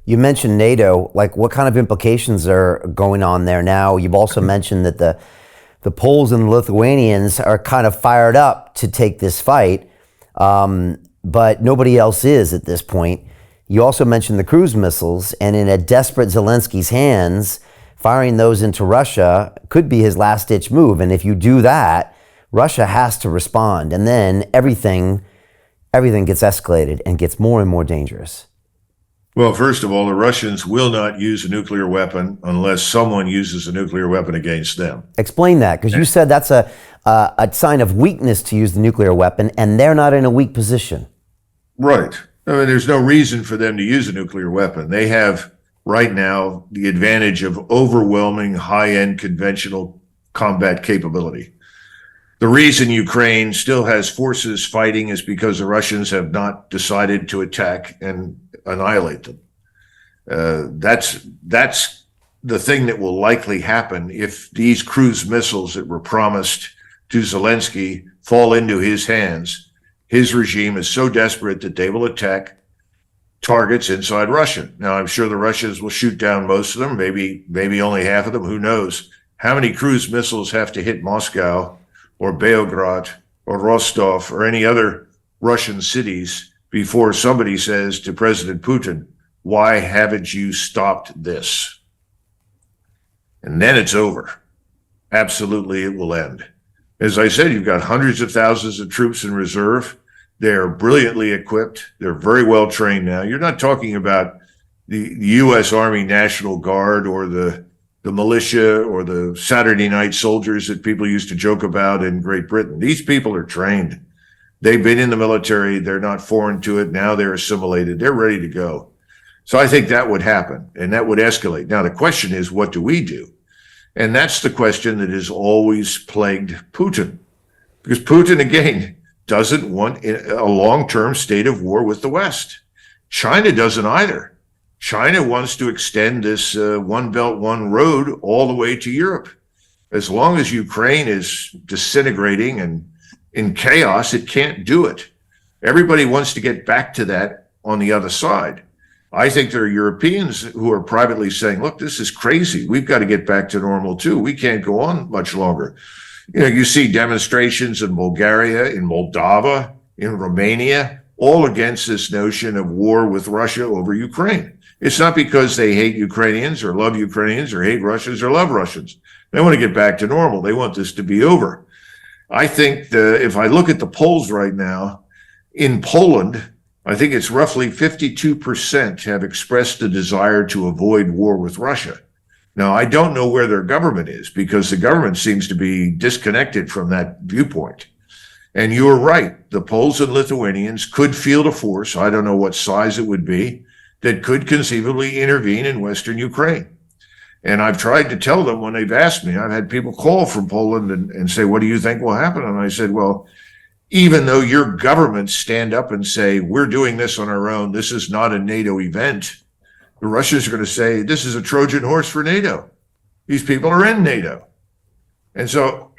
You mentioned NATO. Like, what kind of implications are going on there now? You've also mentioned that the Poles and the Lithuanians are kind of fired up to take this fight, but nobody else is at this point. You also mentioned the cruise missiles, and in a desperate Zelensky's hands, firing those into Russia could be his last-ditch move. And if you do that, Russia has to respond, and then everything gets escalated and gets more and more dangerous. Well, first of all, the Russians will not use a nuclear weapon unless someone uses a nuclear weapon against them. Explain that, because you said that's a sign of weakness to use the nuclear weapon, and they're not in a weak position. Right. I mean, there's no reason for them to use a nuclear weapon. They have right now the advantage of overwhelming high-end conventional combat capability. The reason Ukraine still has forces fighting is because the Russians have not decided to attack and annihilate them. That's the thing that will likely happen if these cruise missiles that were promised to Zelensky fall into his hands. His regime is so desperate that they will attack targets inside Russia. Now, I'm sure the Russians will shoot down most of them, maybe only half of them. Who knows? How many cruise missiles have to hit Moscow or Belgrade or Rostov or any other Russian cities before somebody says to President Putin, why haven't you stopped this? And then it's over. Absolutely, it will end. As I said, you've got hundreds of thousands of troops in reserve. They're brilliantly equipped. They're very well trained now. You're not talking about the U.S. Army National Guard or the militia or the Saturday night soldiers that people used to joke about in Great Britain. These people are trained. They've been in the military. They're not foreign to it. Now they're assimilated. They're ready to go. So I think that would happen and that would escalate. Now, the question is, what do we do? And that's the question that has always plagued Putin, because Putin, again, doesn't want a long-term state of war with the West. China doesn't either. China wants to extend this one belt, one road all the way to Europe. As long as Ukraine is disintegrating and in chaos, it can't do it. Everybody wants to get back to that on the other side. I think there are Europeans who are privately saying, look, this is crazy. We've got to get back to normal too. We can't go on much longer. You know, you see demonstrations in Bulgaria, in Moldova, in Romania, all against this notion of war with Russia over Ukraine. It's not because they hate Ukrainians or love Ukrainians or hate Russians or love Russians. They want to get back to normal. They want this to be over. I think if I look at the polls right now, in Poland, I think it's roughly 52% have expressed a desire to avoid war with Russia. Now, I don't know where their government is because the government seems to be disconnected from that viewpoint. And you're right. The Poles and Lithuanians could field a force, I don't know what size it would be, that could conceivably intervene in Western Ukraine. And I've tried to tell them when they've asked me, I've had people call from Poland and say, what do you think will happen? And I said, well, even though your governments stand up and say, we're doing this on our own, this is not a NATO event, the Russians are going to say, this is a Trojan horse for NATO. These people are in NATO. And so,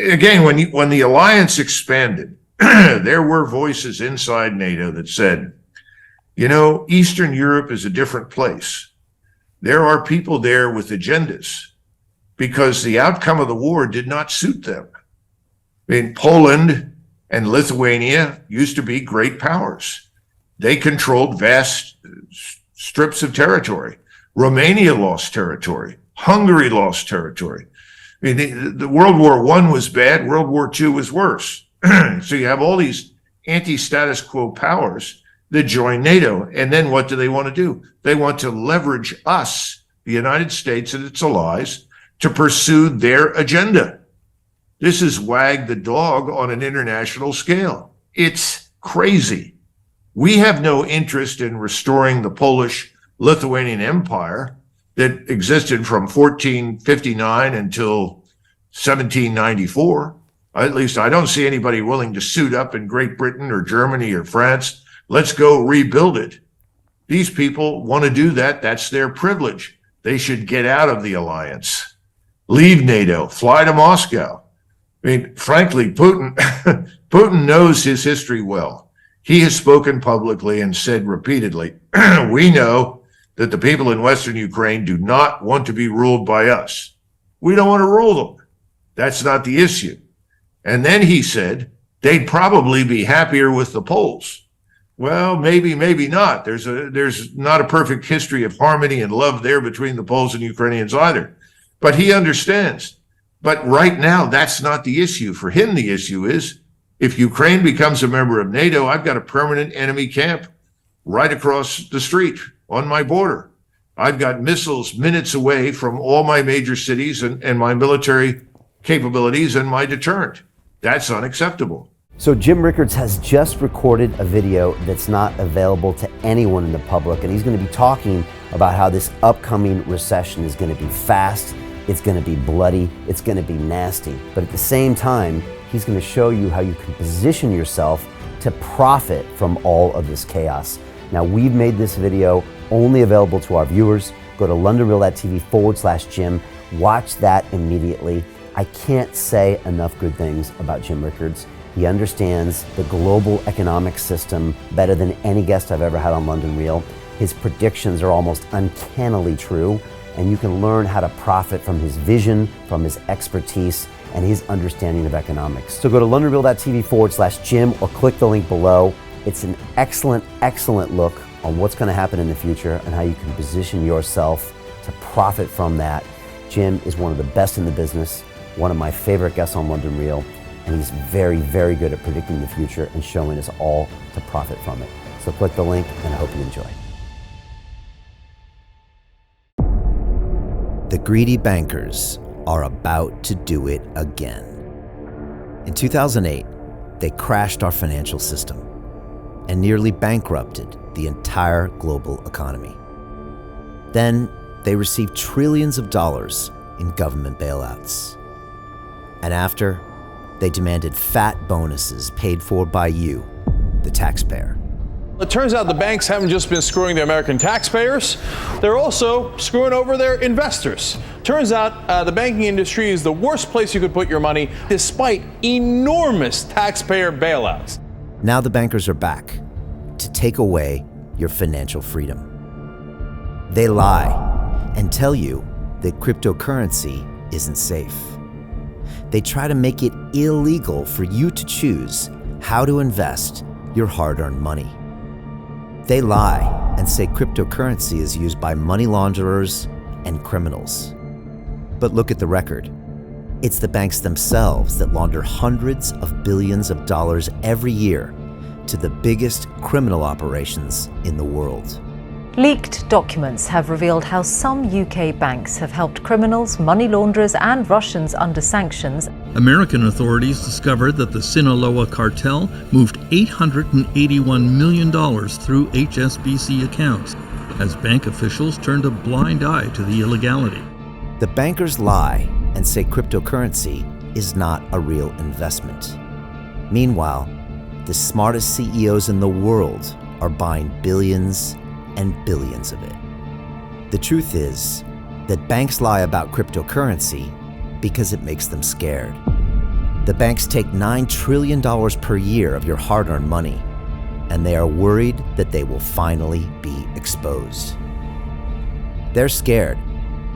again, when the alliance expanded, there were voices inside NATO that said, you know, Eastern Europe is a different place. There are people there with agendas because the outcome of the war did not suit them. I mean, Poland and Lithuania used to be great powers. They controlled vast strips of territory. Romania lost territory. Hungary lost territory. I mean, the World War I was bad. World War II was worse. So you have all these anti-status quo powers that join NATO. And then what do they want to do? They want to leverage us, the United States and its allies, to pursue their agenda. This is wag the dog on an international scale. It's crazy. We have no interest in restoring the Polish-Lithuanian Empire that existed from 1459 until 1794. At least I don't see anybody willing to suit up in Great Britain or Germany or France. Let's go rebuild it. These people want to do that. That's their privilege. They should get out of the alliance, leave NATO, fly to Moscow. I mean, frankly, Putin knows his history well. He has spoken publicly and said repeatedly, we know that the people in Western Ukraine do not want to be ruled by us. We don't want to rule them. That's not the issue. And then he said they'd probably be happier with the Poles. Well, maybe, maybe not. There's not a perfect history of harmony and love there between the Poles and Ukrainians either. But he understands. But right now, that's not the issue. For him, the issue is if Ukraine becomes a member of NATO, I've got a permanent enemy camp right across the street on my border. I've got missiles minutes away from all my major cities and my military capabilities and my deterrent. That's unacceptable. So Jim Rickards has just recorded a video that's not available to anyone in the public, and he's going to be talking about how this upcoming recession is going to be fast, it's going to be bloody, it's going to be nasty. But at the same time, he's going to show you how you can position yourself to profit from all of this chaos. Now, we've made this video only available to our viewers. Go to londonreal.tv/Jim. Watch that immediately. I can't say enough good things about Jim Rickards. He understands the global economic system better than any guest I've ever had on London Real. His predictions are almost uncannily true, and you can learn how to profit from his vision, from his expertise, and his understanding of economics. So go to londonreal.tv/Jim or click the link below. It's an excellent, excellent look on what's going to happen in the future and how you can position yourself to profit from that. Jim is one of the best in the business, one of my favorite guests on London Real, and he's very, very good at predicting the future and showing us all to profit from it. So click the link, and I hope you enjoy. The greedy bankers are about to do it again. In 2008, they crashed our financial system and nearly bankrupted the entire global economy. Then they received trillions of dollars in government bailouts. And after, they demanded fat bonuses paid for by you, the taxpayer. It turns out the banks haven't just been screwing the American taxpayers, they're also screwing over their investors. Turns out the banking industry is the worst place you could put your money, despite enormous taxpayer bailouts. Now the bankers are back to take away your financial freedom. They lie and tell you that cryptocurrency isn't safe. They try to make it illegal for you to choose how to invest your hard-earned money. They lie and say cryptocurrency is used by money launderers and criminals. But look at the record. It's the banks themselves that launder hundreds of billions of dollars every year to the biggest criminal operations in the world. Leaked documents have revealed how some UK banks have helped criminals, money launderers and Russians under sanctions. American authorities discovered that the Sinaloa cartel moved $881 million through HSBC accounts as bank officials turned a blind eye to the illegality. The bankers lie and say cryptocurrency is not a real investment. Meanwhile, the smartest CEOs in the world are buying billions and billions of it. The truth is that banks lie about cryptocurrency because it makes them scared. The banks take $9 trillion per year of your hard-earned money, and they are worried that they will finally be exposed. They're scared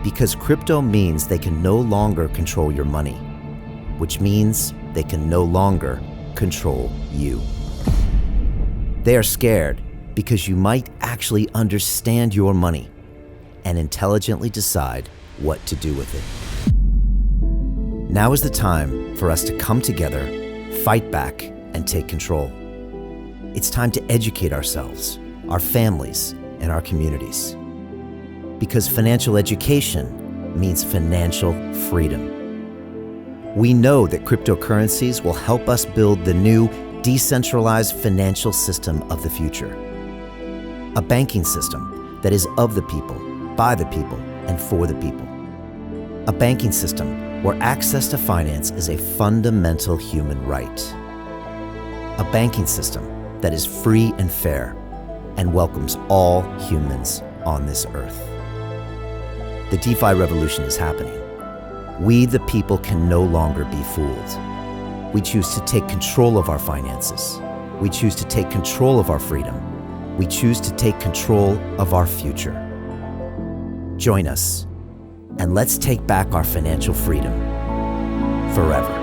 because crypto means they can no longer control your money, which means they can no longer control you. They are scared because you might actually understand your money and intelligently decide what to do with it. Now is the time for us to come together, fight back, and take control. It's time to educate ourselves, our families, and our communities. Because financial education means financial freedom. We know that cryptocurrencies will help us build the new decentralized financial system of the future. A banking system that is of the people, by the people, and for the people. A banking system where access to finance is a fundamental human right. A banking system that is free and fair and welcomes all humans on this earth. The DeFi revolution is happening. We, the people, can no longer be fooled. We choose to take control of our finances. We choose to take control of our freedom. We choose to take control of our future. Join us, and let's take back our financial freedom forever.